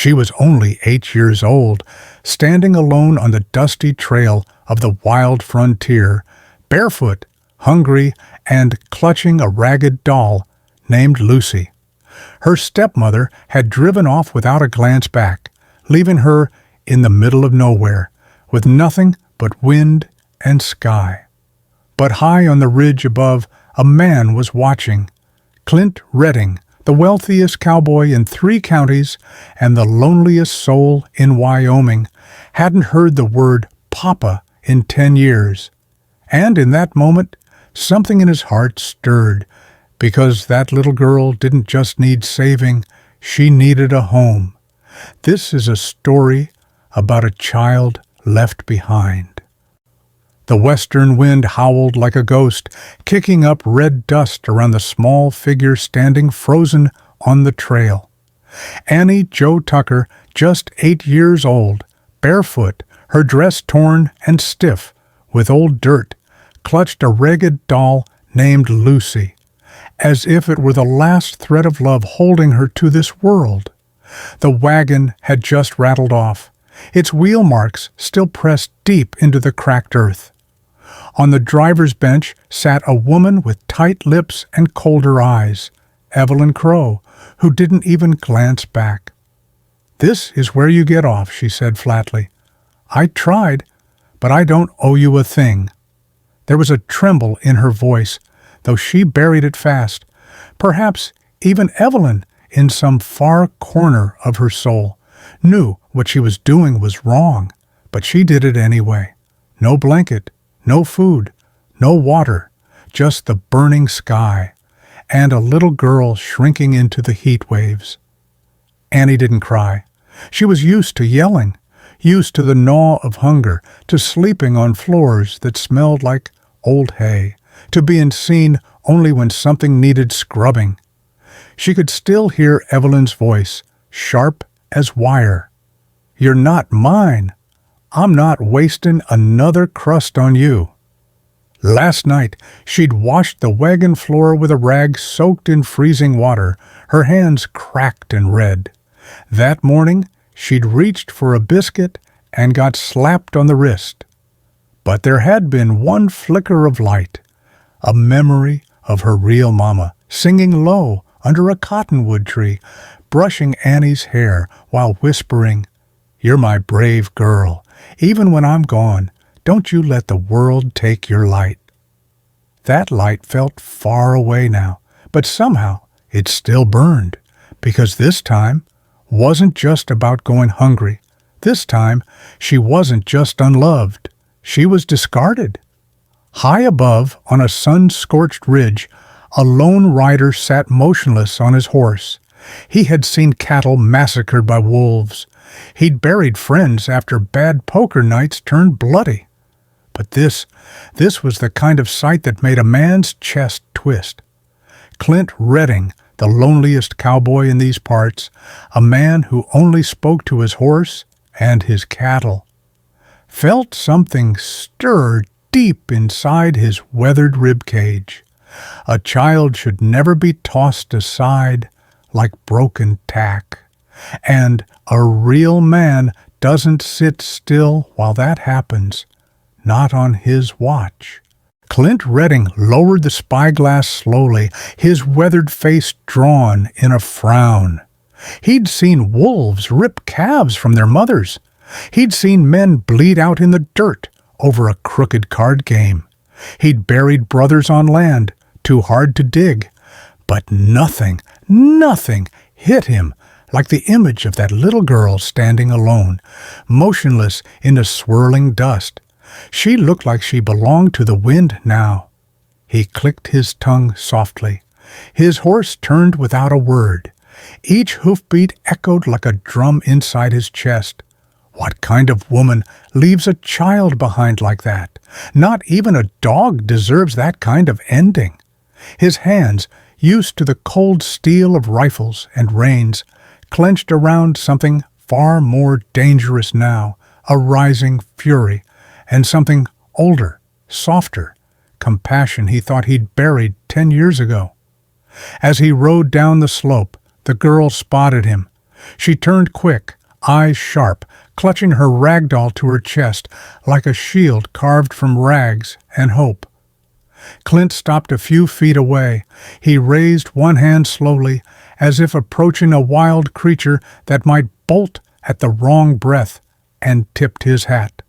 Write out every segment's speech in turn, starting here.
She was only 8 years old, standing alone on the dusty trail of the wild frontier, barefoot, hungry, and clutching a ragged doll named Lucy. Her stepmother had driven off without a glance back, leaving her in the middle of nowhere, with nothing but wind and sky. But high on the ridge above, a man was watching. Clint Redding, the wealthiest cowboy in 3 counties and the loneliest soul in Wyoming, hadn't heard the word Papa in 10 years. And in that moment, something in his heart stirred, because that little girl didn't just need saving, she needed a home. This is a story about a child left behind. The western wind howled like a ghost, kicking up red dust around the small figure standing frozen on the trail. Annie Jo Tucker, just 8 years old, barefoot, her dress torn and stiff with old dirt, clutched a ragged doll named Lucy, as if it were the last thread of love holding her to this world. The wagon had just rattled off, its wheel marks still pressed deep into the cracked earth. On the driver's bench sat a woman with tight lips and colder eyes, Evelyn Crow, who didn't even glance back. "This is where you get off," she said flatly. "I tried, but I don't owe you a thing." There was a tremble in her voice, though she buried it fast. Perhaps even Evelyn, in some far corner of her soul, knew what she was doing was wrong, but she did it anyway. No blanket, no food, no water, just the burning sky, and a little girl shrinking into the heat waves. Annie didn't cry. She was used to yelling, used to the gnaw of hunger, to sleeping on floors that smelled like old hay, to being seen only when something needed scrubbing. She could still hear Evelyn's voice, sharp as wire. "You're not mine. I'm not wasting another crust on you." Last night, she'd washed the wagon floor with a rag soaked in freezing water, her hands cracked and red. That morning, she'd reached for a biscuit and got slapped on the wrist. But there had been one flicker of light, a memory of her real mama, singing low under a cottonwood tree, brushing Annie's hair while whispering, "You're my brave girl. Even when I'm gone, don't you let the world take your light." That light felt far away now, but somehow it still burned, because this time wasn't just about going hungry. This time she wasn't just unloved. She was discarded. High above, on a sun-scorched ridge, a lone rider sat motionless on his horse. He had seen cattle massacred by wolves. He'd buried friends after bad poker nights turned bloody. But this was the kind of sight that made a man's chest twist. Clint Redding, the loneliest cowboy in these parts, a man who only spoke to his horse and his cattle, felt something stir deep inside his weathered rib cage. A child should never be tossed aside like broken tack. And a real man doesn't sit still while that happens, not on his watch. Clint Redding lowered the spyglass slowly, his weathered face drawn in a frown. He'd seen wolves rip calves from their mothers. He'd seen men bleed out in the dirt over a crooked card game. He'd buried brothers on land, too hard to dig. But nothing hit him like the image of that little girl standing alone, motionless in the swirling dust. She looked like she belonged to the wind now. He clicked his tongue softly. His horse turned without a word. Each hoofbeat echoed like a drum inside his chest. What kind of woman leaves a child behind like that? Not even a dog deserves that kind of ending. His hands, used to the cold steel of rifles and reins, clenched around something far more dangerous now, a rising fury, and something older, softer, compassion he thought he'd buried 10 years ago. As he rode down the slope, the girl spotted him. She turned quick, eyes sharp, clutching her rag doll to her chest like a shield carved from rags and hope. Clint stopped a few feet away. He raised one hand slowly, as if approaching a wild creature that might bolt at the wrong breath, and tipped his hat.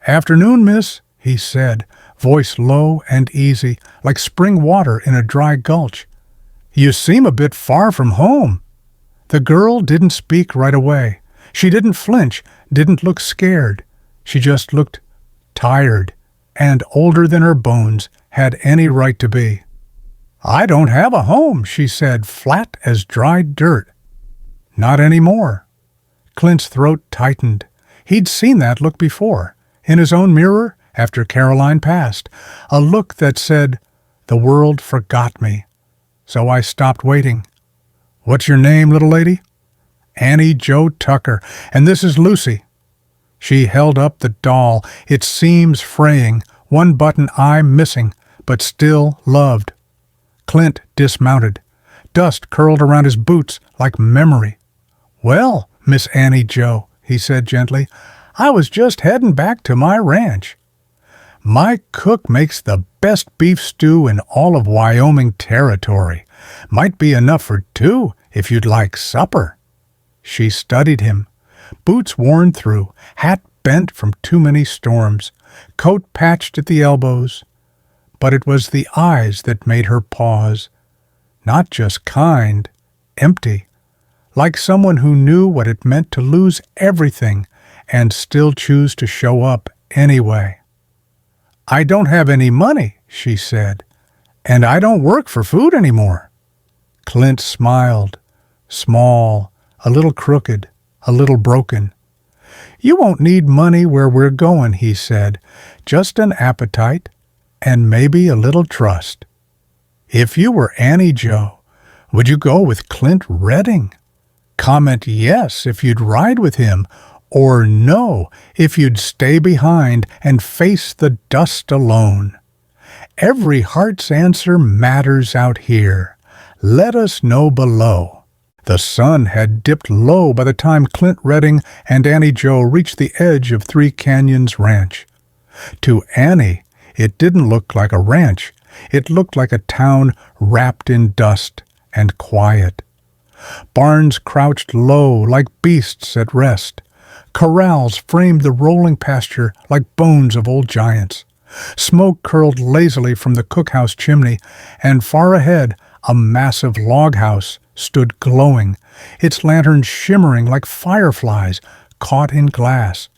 "Afternoon, miss," he said, voice low and easy, like spring water in a dry gulch. "You seem a bit far from home." The girl didn't speak right away. She didn't flinch, didn't look scared. She just looked tired, and older than her bones had any right to be. "I don't have a home," she said, flat as dried dirt. "Not anymore." Clint's throat tightened. He'd seen that look before, in his own mirror after Caroline passed, a look that said, "The world forgot me, so I stopped waiting." "What's your name, little lady?" "Annie Jo Tucker, and this is Lucy." She held up the doll, its seams fraying, one button eye missing, but still loved. Clint dismounted. Dust curled around his boots like memory. "Well, Miss Annie Jo," he said gently, "I was just heading back to my ranch. My cook makes the best beef stew in all of Wyoming Territory. Might be enough for two if you'd like supper." She studied him. Boots worn through, hat bent from too many storms, coat patched at the elbows. But it was the eyes that made her pause. Not just kind, empty, like someone who knew what it meant to lose everything and still choose to show up anyway. "I don't have any money," she said, "and I don't work for food anymore." Clint smiled, small, a little crooked, a little broken. "You won't need money where we're going," he said, "just an appetite and maybe a little trust. If you were Annie Jo, would you go with Clint Redding? Comment yes if you'd ride with him, or no if you'd stay behind and face the dust alone. Every heart's answer matters out here. Let us know below." The sun had dipped low by the time Clint Redding and Annie Jo reached the edge of Three Canyons Ranch. To Annie, it didn't look like a ranch. It looked like a town wrapped in dust and quiet. Barns crouched low like beasts at rest. Corrals framed the rolling pasture like bones of old giants. Smoke curled lazily from the cookhouse chimney, and far ahead a massive log house stood glowing, its lanterns shimmering like fireflies caught in glass.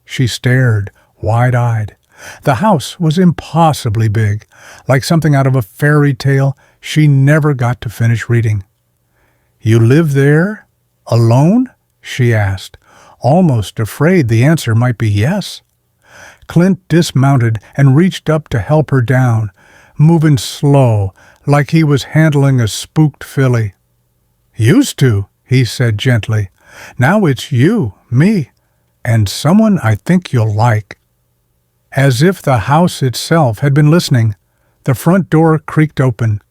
She stared, wide-eyed. The house was impossibly big, like something out of a fairy tale she never got to finish reading. "You live there? Alone?" she asked, almost afraid the answer might be yes. Clint dismounted and reached up to help her down, moving slow, like he was handling a spooked filly. "Used to," he said gently. "Now it's you, me, and someone I think you'll like." As if the house itself had been listening, the front door creaked open.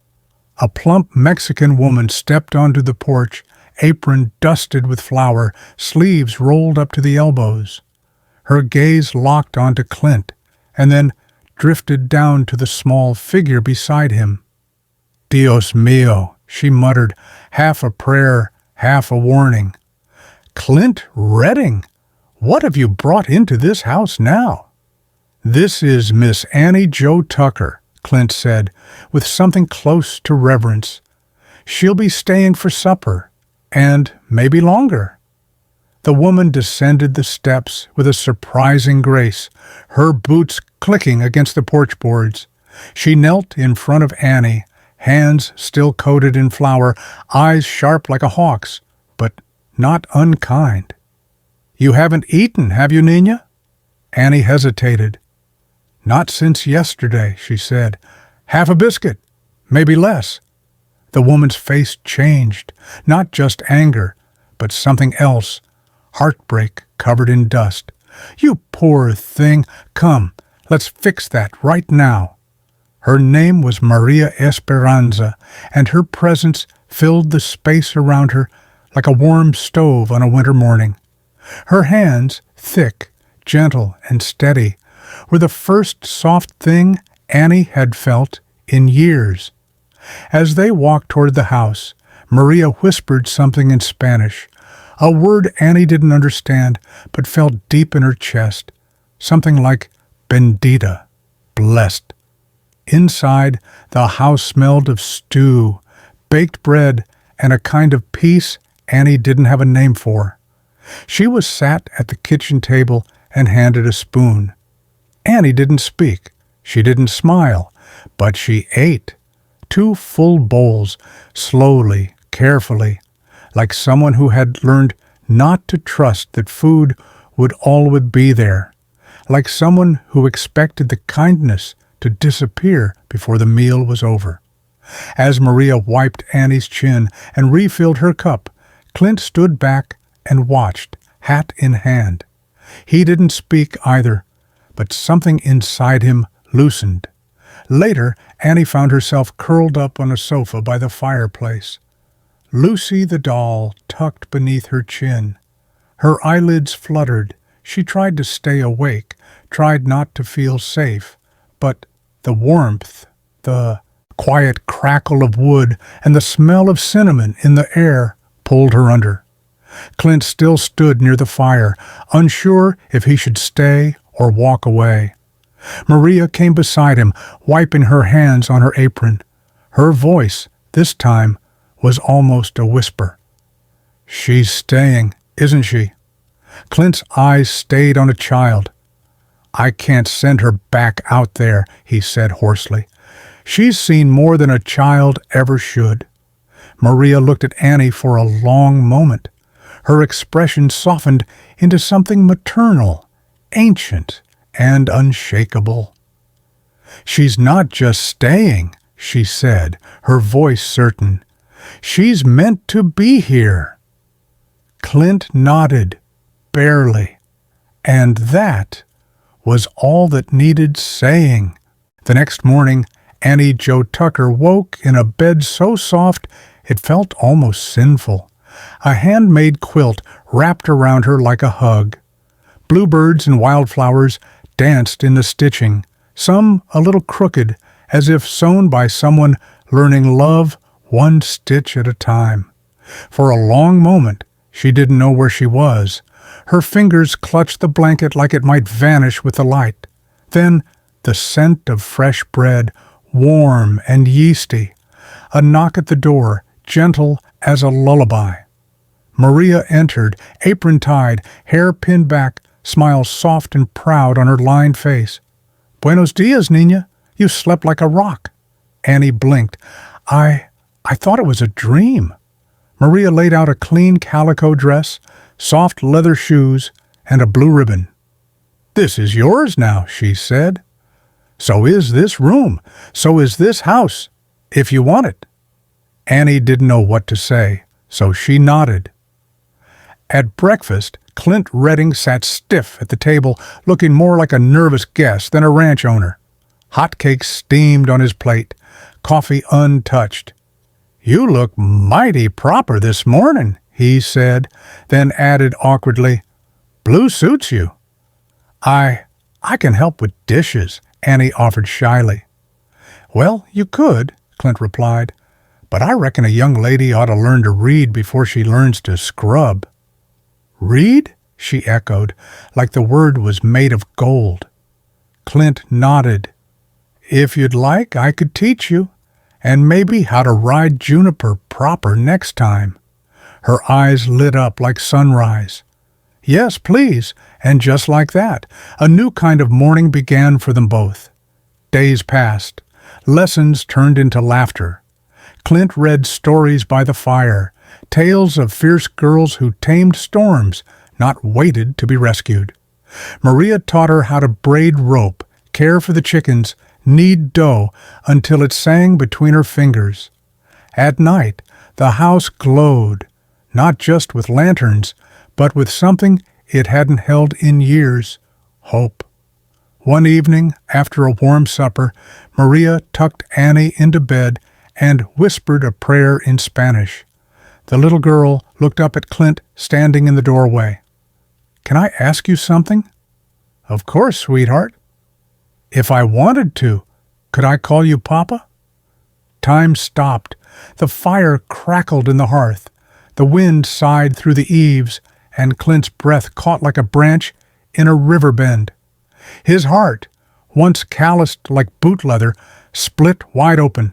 A plump Mexican woman stepped onto the porch, apron dusted with flour, sleeves rolled up to the elbows. Her gaze locked onto Clint, and then drifted down to the small figure beside him. "Dios mío," she muttered, half a prayer, half a warning. "Clint Redding, what have you brought into this house now?" "This is Miss Annie Jo Tucker," Clint said, with something close to reverence. "She'll be staying for supper, and maybe longer." The woman descended the steps with a surprising grace, her boots clicking against the porch boards. She knelt in front of Annie, hands still coated in flour, eyes sharp like a hawk's, but not unkind. "You haven't eaten, have you, Nina?" Annie hesitated. "Not since yesterday," she said. "Half a biscuit, maybe less." The woman's face changed, not just anger, but something else, heartbreak covered in dust. "You poor thing, come, let's fix that right now." Her name was Maria Esperanza, and her presence filled the space around her like a warm stove on a winter morning. Her hands, thick, gentle, and steady, were the first soft thing Annie had felt in years. As they walked toward the house, Maria whispered something in Spanish, a word Annie didn't understand but felt deep in her chest, something like bendita, blessed. Inside, the house smelled of stew, baked bread, and a kind of peace Annie didn't have a name for. She was sat at the kitchen table and handed a spoon. Annie didn't speak. She didn't smile, but she ate. 2 full bowls, slowly, carefully, like someone who had learned not to trust that food would always be there, like someone who expected the kindness to disappear before the meal was over. As Maria wiped Annie's chin and refilled her cup, Clint stood back and watched, hat in hand. He didn't speak either, but something inside him loosened. Later, Annie found herself curled up on a sofa by the fireplace. Lucy the doll tucked beneath her chin. Her eyelids fluttered. She tried to stay awake, tried not to feel safe, but the warmth, the quiet crackle of wood, and the smell of cinnamon in the air pulled her under. Clint still stood near the fire, unsure if he should stay or walk away. Maria came beside him, wiping her hands on her apron. Her voice, this time, was almost a whisper. "She's staying, isn't she?" Clint's eyes stayed on a child. "I can't send her back out there," he said hoarsely. "She's seen more than a child ever should." Maria looked at Annie for a long moment. Her expression softened into something maternal, ancient, and unshakable. "She's not just staying," she said, her voice certain. "She's meant to be here." Clint nodded, barely, and that was all that needed saying. The next morning, Annie Jo Tucker woke in a bed so soft it felt almost sinful. A handmade quilt wrapped around her like a hug. Bluebirds and wildflowers danced in the stitching, some a little crooked, as if sewn by someone learning love 1 stitch at a time. For a long moment, she didn't know where she was. Her fingers clutched the blanket like it might vanish with the light. Then the scent of fresh bread, warm and yeasty. A knock at the door, gentle as a lullaby. Maria entered, apron tied, hair pinned back, smile soft and proud on her lined face. "Buenos dias, Nina. You slept like a rock." Annie blinked. I thought it was a dream." Maria laid out a clean calico dress, soft leather shoes, and a blue ribbon. "This is yours now," she said. "So is this room. So is this house, if you want it." Annie didn't know what to say, so she nodded. At breakfast, Clint Redding sat stiff at the table, looking more like a nervous guest than a ranch owner. Hot cakes steamed on his plate, coffee untouched. "You look mighty proper this morning," he said, then added awkwardly, "Blue suits you." I can help with dishes," Annie offered shyly. "Well, you could," Clint replied, "but I reckon a young lady ought to learn to read before she learns to scrub." "Read?" she echoed, like the word was made of gold. Clint nodded. "If you'd like, I could teach you, and maybe how to ride Juniper proper next time." Her eyes lit up like sunrise. "Yes, please," and just like that, a new kind of morning began for them both. Days passed. Lessons turned into laughter. Clint read stories by the fire, tales of fierce girls who tamed storms, not waited to be rescued. Maria taught her how to braid rope, care for the chickens, knead dough until it sang between her fingers. At night, the house glowed, not just with lanterns, but with something it hadn't held in years, hope. One evening, after a warm supper, Maria tucked Annie into bed and whispered a prayer in Spanish. The little girl looked up at Clint standing in the doorway. "Can I ask you something?" "Of course, sweetheart." "If I wanted to, could I call you Papa?" Time stopped. The fire crackled in the hearth. The wind sighed through the eaves, and Clint's breath caught like a branch in a river bend. His heart, once calloused like boot leather, split wide open.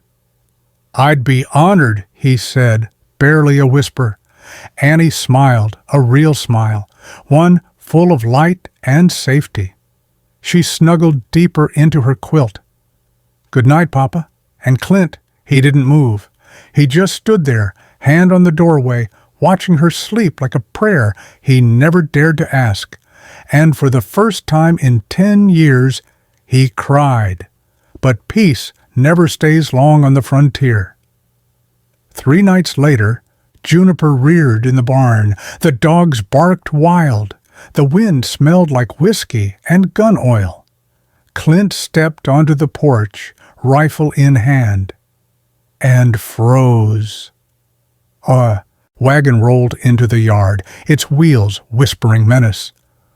"I'd be honored," he said, barely a whisper. Annie smiled, a real smile, one full of light and safety. She snuggled deeper into her quilt. "Good night, Papa." And Clint, he didn't move. He just stood there, hand on the doorway, watching her sleep like a prayer he never dared to ask. And for the first time in 10 years, he cried. But peace never stays long on the frontier. 3 nights later, Juniper reared in the barn. The dogs barked wild. The wind smelled like whiskey and gun oil. Clint stepped onto the porch, rifle in hand, and froze. A wagon rolled into the yard, its wheels whispering menace.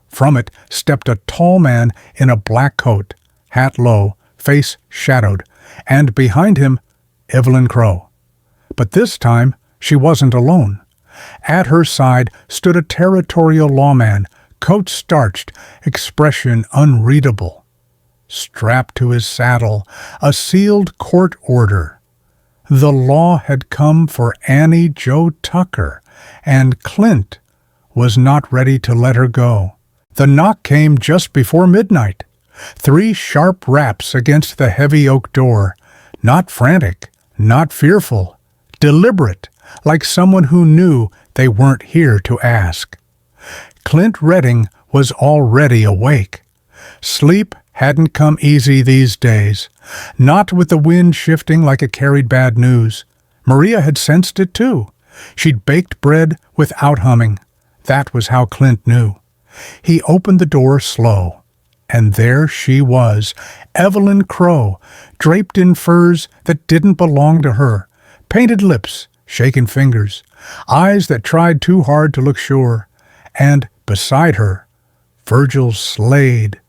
From it stepped a tall man in a black coat, hat low, face shadowed, and behind him, Evelyn Crow. But this time, she wasn't alone. At her side stood a territorial lawman, coat starched, expression unreadable. Strapped to his saddle, a sealed court order. The law had come for Annie Jo Tucker, and Clint was not ready to let her go. The knock came just before midnight. 3 sharp raps against the heavy oak door. Not frantic, not fearful, deliberate, like someone who knew they weren't here to ask. Clint Redding was already awake. Sleep hadn't come easy these days, not with the wind shifting like it carried bad news. Maria had sensed it too. She'd baked bread without humming. That was how Clint knew. He opened the door slow, and there she was, Evelyn Crow, draped in furs that didn't belong to her, painted lips, shaken fingers, eyes that tried too hard to look sure, and beside her, Virgil Slade,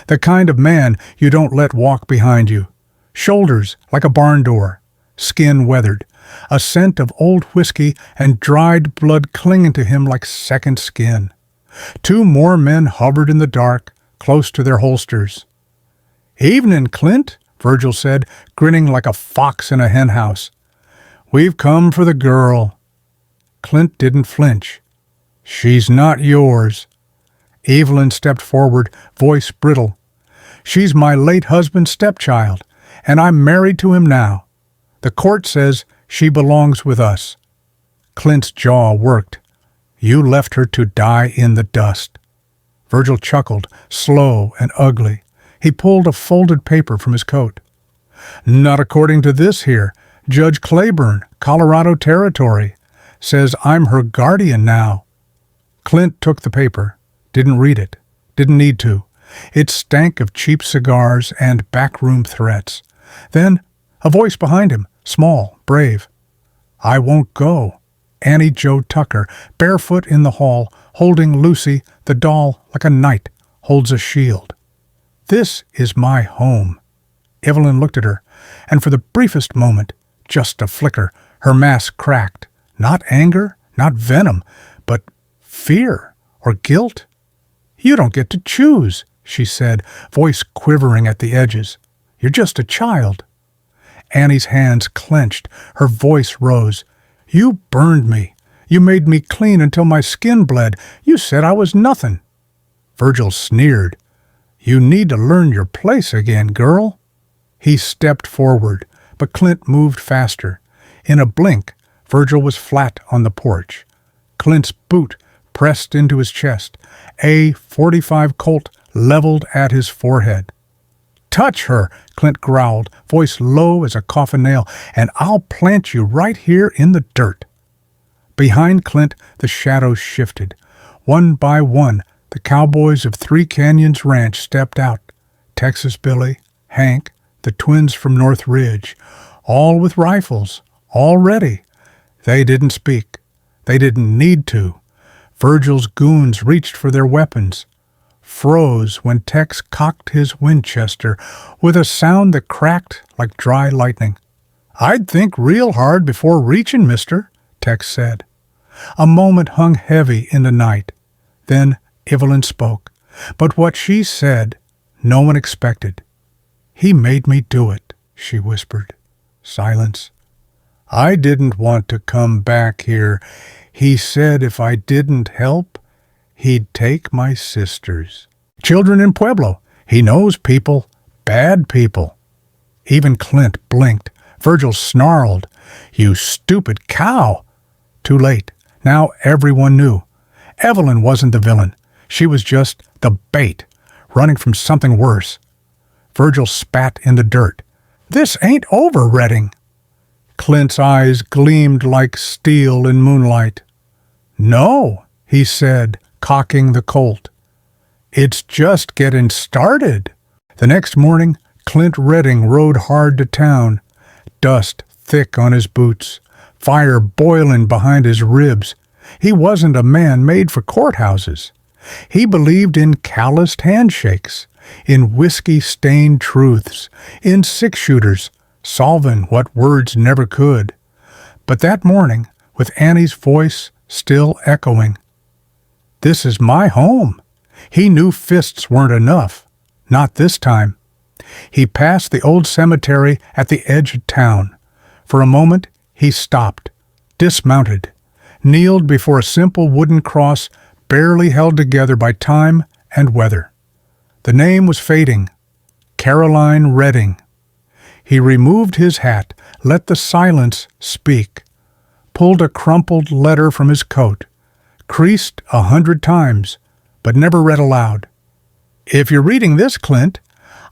the kind of man you don't let walk behind you. Shoulders like a barn door, skin weathered, a scent of old whiskey and dried blood clinging to him like second skin. 2 more men hovered in the dark, close to their holsters. "Evening, Clint," Virgil said, grinning like a fox in a henhouse. "We've come for the girl." Clint didn't flinch. "She's not yours." Evelyn stepped forward, voice brittle. "She's my late husband's stepchild, and I'm married to him now. The court says she belongs with us." Clint's jaw worked. "You left her to die in the dust." Virgil chuckled, slow and ugly. He pulled a folded paper from his coat. "Not according to this here. Judge Claiborne, Colorado Territory, says I'm her guardian now." Clint took the paper, didn't read it, didn't need to. It stank of cheap cigars and backroom threats. Then a voice behind him, small, brave. "I won't go." Annie Jo Tucker, barefoot in the hall, holding Lucy, the doll, like a knight holds a shield. "This is my home." Evelyn looked at her, and for the briefest moment, just a flicker, her mask cracked. Not anger, not venom, but fear or guilt. "You don't get to choose," she said, voice quivering at the edges. "You're just a child." Annie's hands clenched, her voice rose. "You burned me. You made me clean until my skin bled. You said I was nothing." Virgil sneered. "You need to learn your place again, girl." He stepped forward, but Clint moved faster. In a blink, Virgil was flat on the porch. Clint's boot pressed into his chest, a .45 Colt leveled at his forehead. "Touch her," Clint growled, voice low as a coffin nail, "and I'll plant you right here in the dirt." Behind Clint, the shadows shifted. One by one, the cowboys of Three Canyons Ranch stepped out. Texas Billy, Hank, the twins from North Ridge, all with rifles, all ready. They didn't speak. They didn't need to. Virgil's goons reached for their weapons, froze when Tex cocked his Winchester with a sound that cracked like dry lightning. "I'd think real hard before reaching, mister," Tex said. A moment hung heavy in the night. Then Evelyn spoke, but what she said no one expected. "He made me do it," she whispered. Silence. "I didn't want to come back here. He said if I didn't help, he'd take my sisters. Children in Pueblo. He knows people, bad people." Even Clint blinked. Virgil snarled, "You stupid cow!" Too late. Now everyone knew. Evelyn wasn't the villain. She was just the bait, running from something worse. Virgil spat in the dirt. "This ain't over, Redding." Clint's eyes gleamed like steel in moonlight. "No," he said, cocking the Colt. "It's just getting started." The next morning, Clint Redding rode hard to town, dust thick on his boots, fire boiling behind his ribs. He wasn't a man made for courthouses. He believed in calloused handshakes, in whiskey-stained truths, in six-shooters, solving what words never could. But that morning, with Annie's voice still echoing, "This is my home," he knew fists weren't enough. Not this time. He passed the old cemetery at the edge of town. For a moment, he stopped, dismounted, kneeled before a simple wooden cross barely held together by time and weather. The name was fading. Caroline Redding. He removed his hat, let the silence speak, pulled a crumpled letter from his coat, creased 100 times, but never read aloud. "If you're reading this, Clint,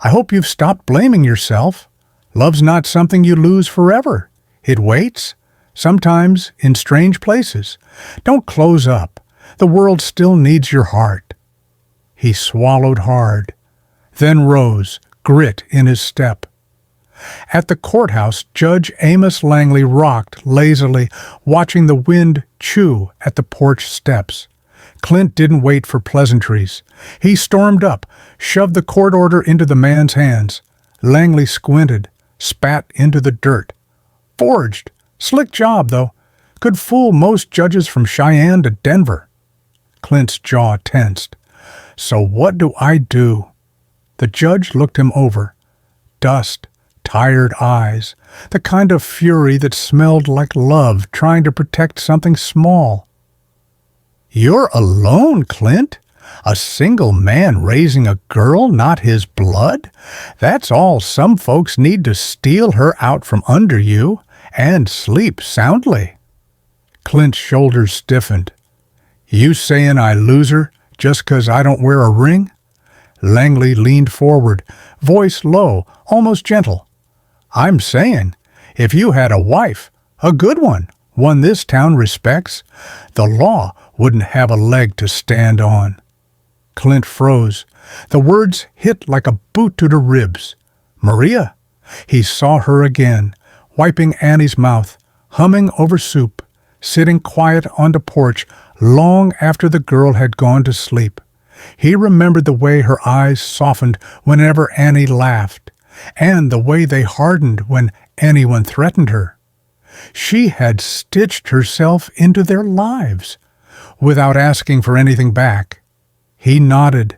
I hope you've stopped blaming yourself. Love's not something you lose forever. It waits, sometimes in strange places. Don't close up. The world still needs your heart." He swallowed hard, then rose, grit in his step. At the courthouse, Judge Amos Langley rocked lazily, watching the wind chew at the porch steps. Clint didn't wait for pleasantries. He stormed up, shoved the court order into the man's hands. Langley squinted, spat into the dirt. "Forged. Slick job, though. Could fool most judges from Cheyenne to Denver." Clint's jaw tensed. "So what do I do?" The judge looked him over. Dust, tired eyes, the kind of fury that smelled like love trying to protect something small. "You're alone, Clint? A single man raising a girl not his blood? That's all some folks need to steal her out from under you and sleep soundly." Clint's shoulders stiffened. "You saying I lose her just 'cause I don't wear a ring?" Langley leaned forward, voice low, almost gentle. "I'm saying, if you had a wife, a good one this town respects, the law wouldn't have a leg to stand on." Clint froze. The words hit like a boot to the ribs. "Maria?" He saw her again, wiping Annie's mouth, humming over soup, sitting quiet on the porch long after the girl had gone to sleep. He remembered the way her eyes softened whenever Annie laughed, and the way they hardened when anyone threatened her. She had stitched herself into their lives, without asking for anything back. He nodded,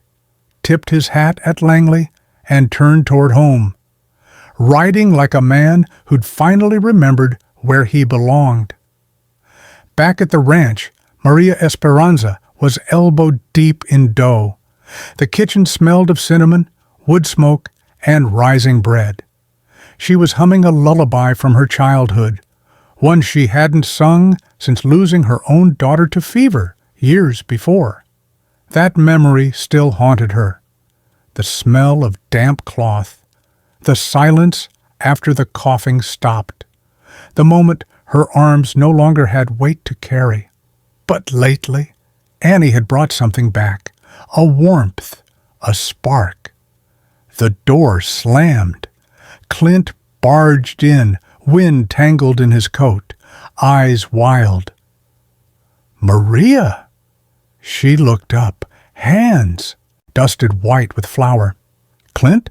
tipped his hat at Langley, and turned toward home, riding like a man who'd finally remembered where he belonged. Back at the ranch, Maria Esperanza was elbow-deep in dough. The kitchen smelled of cinnamon, wood smoke, and rising bread. She was humming a lullaby from her childhood, one she hadn't sung since losing her own daughter to fever years before. That memory still haunted her. The smell of damp cloth, the silence after the coughing stopped, the moment her arms no longer had weight to carry. But lately, Annie had brought something back, a warmth, a spark. The door slammed. Clint barged in, wind tangled in his coat, eyes wild. Maria! She looked up. Hands! Dusted white with flour. Clint?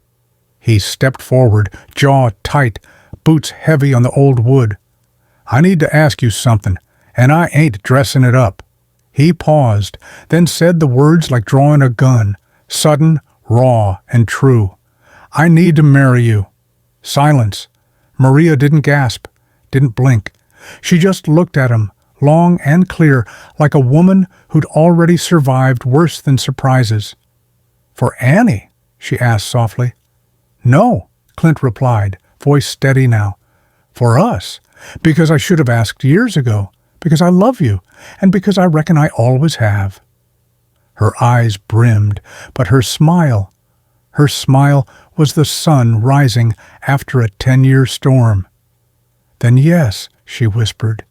He stepped forward, jaw tight, boots heavy on the old wood. I need to ask you something, and I ain't dressing it up. He paused, then said the words like drawing a gun, sudden, raw, and true. I need to marry you. Silence. Maria didn't gasp, didn't blink. She just looked at him, long and clear, like a woman who'd already survived worse than surprises. For Annie? She asked softly. No, Clint replied, voice steady now. For us, because I should have asked years ago, because I love you, and because I reckon I always have. Her eyes brimmed, but her smile was the sun rising after a 10-year storm. Then yes, she whispered,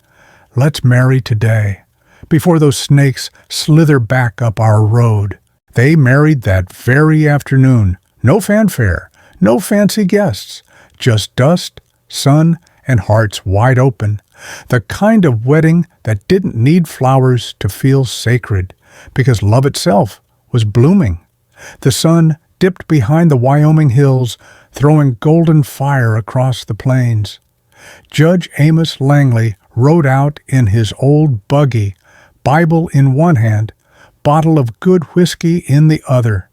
let's marry today, before those snakes slither back up our road. They married that very afternoon. No fanfare, no fancy guests, just dust, sun, and hearts wide open. The kind of wedding that didn't need flowers to feel sacred, because love itself was blooming. The sun dipped behind the Wyoming hills, throwing golden fire across the plains. Judge Amos Langley rode out in his old buggy, Bible in one hand, bottle of good whiskey in the other.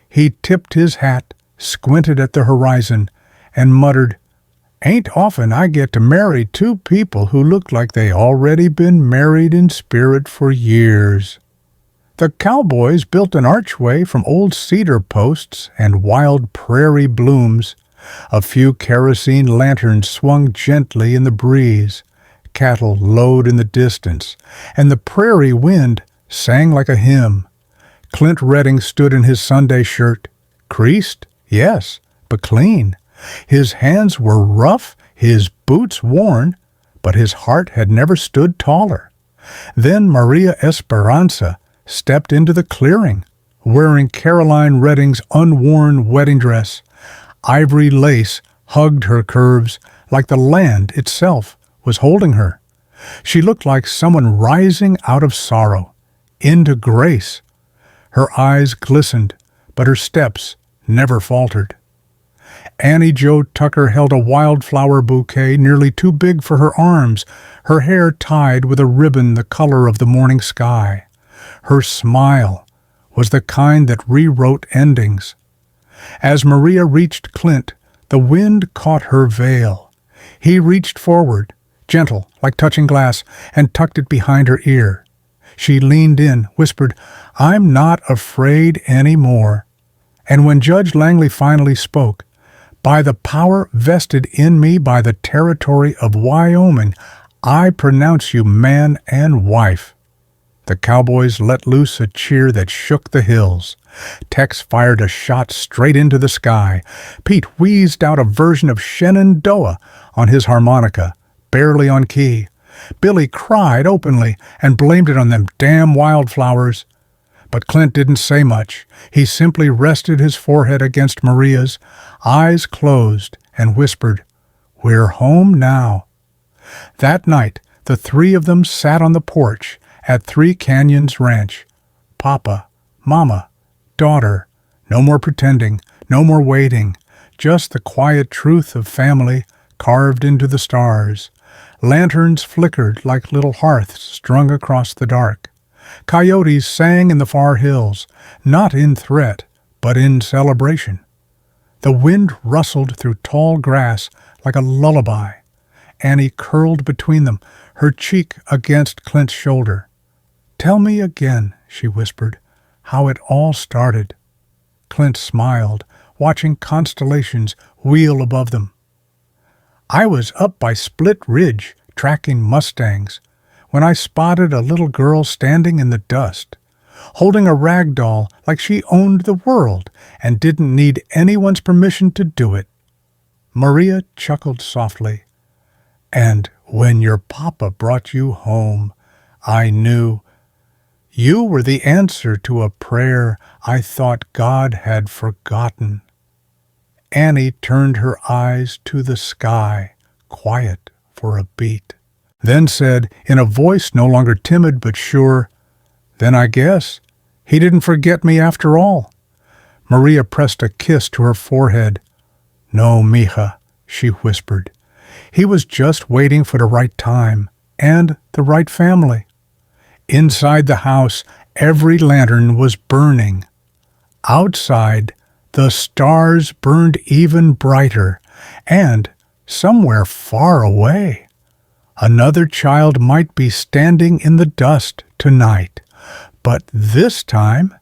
He tipped his hat, squinted at the horizon, and muttered, Ain't often I get to marry two people who look like they already been married in spirit for years. The cowboys built an archway from old cedar posts and wild prairie blooms. A few kerosene lanterns swung gently in the breeze. Cattle lowed in the distance, and the prairie wind sang like a hymn. Clint Redding stood in his Sunday shirt. Creased? Yes, but clean. His hands were rough, his boots worn, but his heart had never stood taller. Then Maria Esperanza stepped into the clearing, wearing Caroline Redding's unworn wedding dress. Ivory lace hugged her curves like the land itself was holding her. She looked like someone rising out of sorrow, into grace. Her eyes glistened, but her steps never faltered. Annie Jo Tucker held a wildflower bouquet nearly too big for her arms, her hair tied with a ribbon the color of the morning sky. Her smile was the kind that rewrote endings. As Maria reached Clint, the wind caught her veil. He reached forward, gentle, like touching glass, and tucked it behind her ear. She leaned in, whispered, I'm not afraid any more. And when Judge Langley finally spoke, by the power vested in me by the territory of Wyoming, I pronounce you man and wife. The cowboys let loose a cheer that shook the hills. Tex fired a shot straight into the sky. Pete wheezed out a version of Shenandoah on his harmonica, barely on key. Billy cried openly and blamed it on them damn wildflowers. But Clint didn't say much. He simply rested his forehead against Maria's, eyes closed, and whispered, We're home now. That night, the three of them sat on the porch at Three Canyons Ranch. Papa, Mama, daughter. No more pretending, no more waiting. Just the quiet truth of family carved into the stars. Lanterns flickered like little hearths strung across the dark. Coyotes sang in the far hills, not in threat, but in celebration. The wind rustled through tall grass like a lullaby. Annie curled between them, her cheek against Clint's shoulder. Tell me again, she whispered, how it all started. Clint smiled, watching constellations wheel above them. I was up by Split Ridge, tracking mustangs, when I spotted a little girl standing in the dust, holding a rag doll like she owned the world and didn't need anyone's permission to do it. Maria chuckled softly. And when your papa brought you home, I knew you were the answer to a prayer I thought God had forgotten. Annie turned her eyes to the sky, quiet for a beat. then said, in a voice no longer timid but sure, "Then I guess he didn't forget me after all." Maria pressed a kiss to her forehead. "No, mija," she whispered. "He was just waiting for the right time and the right family." Inside the house, every lantern was burning. Outside, the stars burned even brighter, and somewhere far away, another child might be standing in the dust tonight. But this time,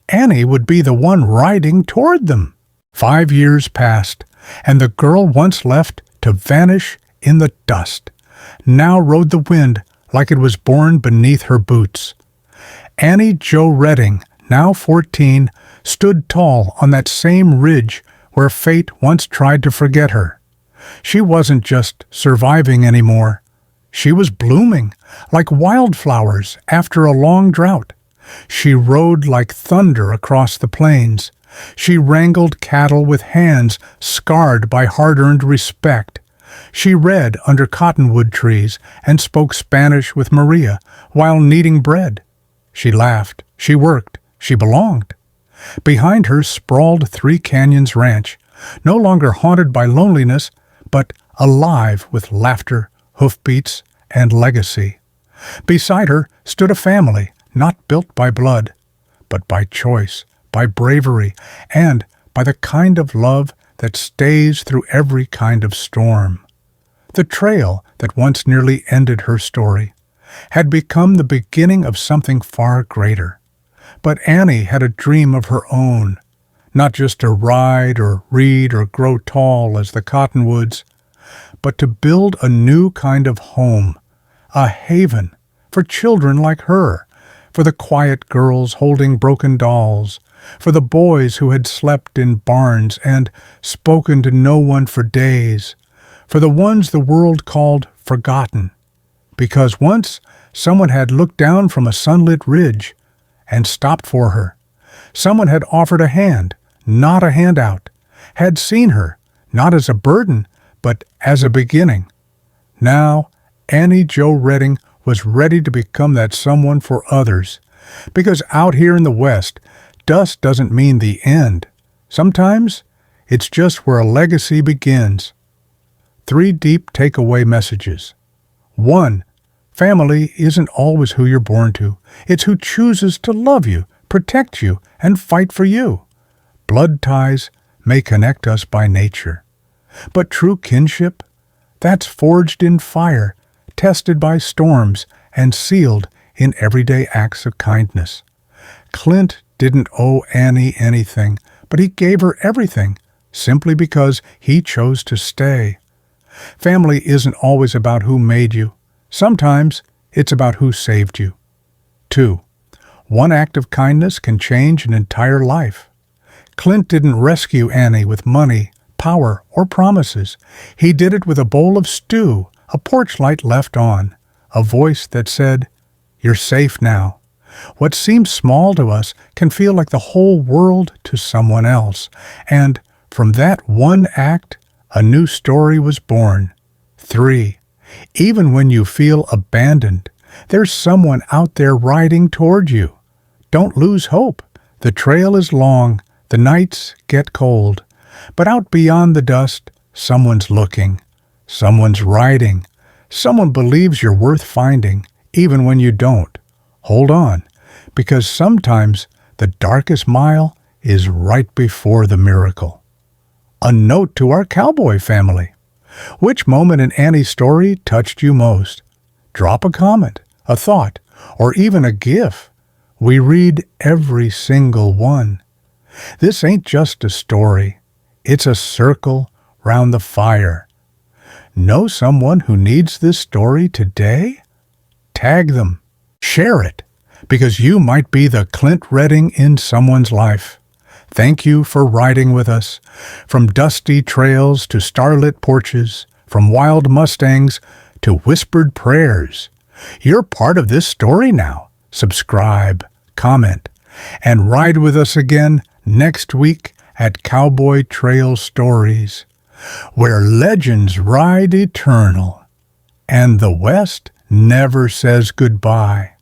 Annie would be the one riding toward them. 5 years passed, and the girl once left to vanish in the dust now rode the wind like it was born beneath her boots. Annie Jo Redding, now 14, stood tall on that same ridge where fate once tried to forget her. She wasn't just surviving anymore. She was blooming like wildflowers after a long drought. She rode like thunder across the plains. She wrangled cattle with hands scarred by hard-earned respect. She read under cottonwood trees and spoke Spanish with Maria while kneading bread. She laughed, she worked, she belonged. Behind her sprawled Three Canyons Ranch, no longer haunted by loneliness, but alive with laughter, hoofbeats, and legacy. Beside her stood a family not built by blood, but by choice, by bravery, and by the kind of love that stays through every kind of storm. The trail that once nearly ended her story had become the beginning of something far greater. But Annie had a dream of her own, not just to ride or read or grow tall as the cottonwoods, but to build a new kind of home, a haven for children like her, for the quiet girls holding broken dolls, for the boys who had slept in barns and spoken to no one for days, for the ones the world called forgotten, because once someone had looked down from a sunlit ridge and stopped for her. Someone had offered a hand, not a handout, had seen her, not as a burden, but as a beginning. Now, Annie Jo Redding was ready to become that someone for others, because out here in the West, dust doesn't mean the end. Sometimes it's just where a legacy begins. 3 deep takeaway messages. 1. Family isn't always who you're born to. It's who chooses to love you, protect you, and fight for you. Blood ties may connect us by nature. But true kinship, that's forged in fire, tested by storms, and sealed in everyday acts of kindness. Clint didn't owe Annie anything, but he gave her everything, simply because he chose to stay. Family isn't always about who made you. Sometimes it's about who saved you. 2. One act of kindness can change an entire life. Clint didn't rescue Annie with money, power, or promises. He did it with a bowl of stew, a porch light left on, a voice that said, "You're safe now." What seems small to us can feel like the whole world to someone else. And from that one act, a new story was born. 3. Even when you feel abandoned, there's someone out there riding toward you. Don't lose hope. The trail is long, the nights get cold. But out beyond the dust, someone's looking. Someone's riding. Someone believes you're worth finding, even when you don't. Hold on, because sometimes the darkest mile is right before the miracle. A note to our cowboy family. Which moment in Annie's story touched you most? Drop a comment, a thought, or even a GIF. We read every single one. This ain't just a story. It's a circle round the fire. Know someone who needs this story today? Tag them. Share it, because you might be the Clint Redding in someone's life. Thank you for riding with us. From dusty trails to starlit porches, from wild Mustangs to whispered prayers. You're part of this story now. Subscribe, comment, and ride with us again next week at Cowboy Trail Stories, where legends ride eternal. And the West never says goodbye.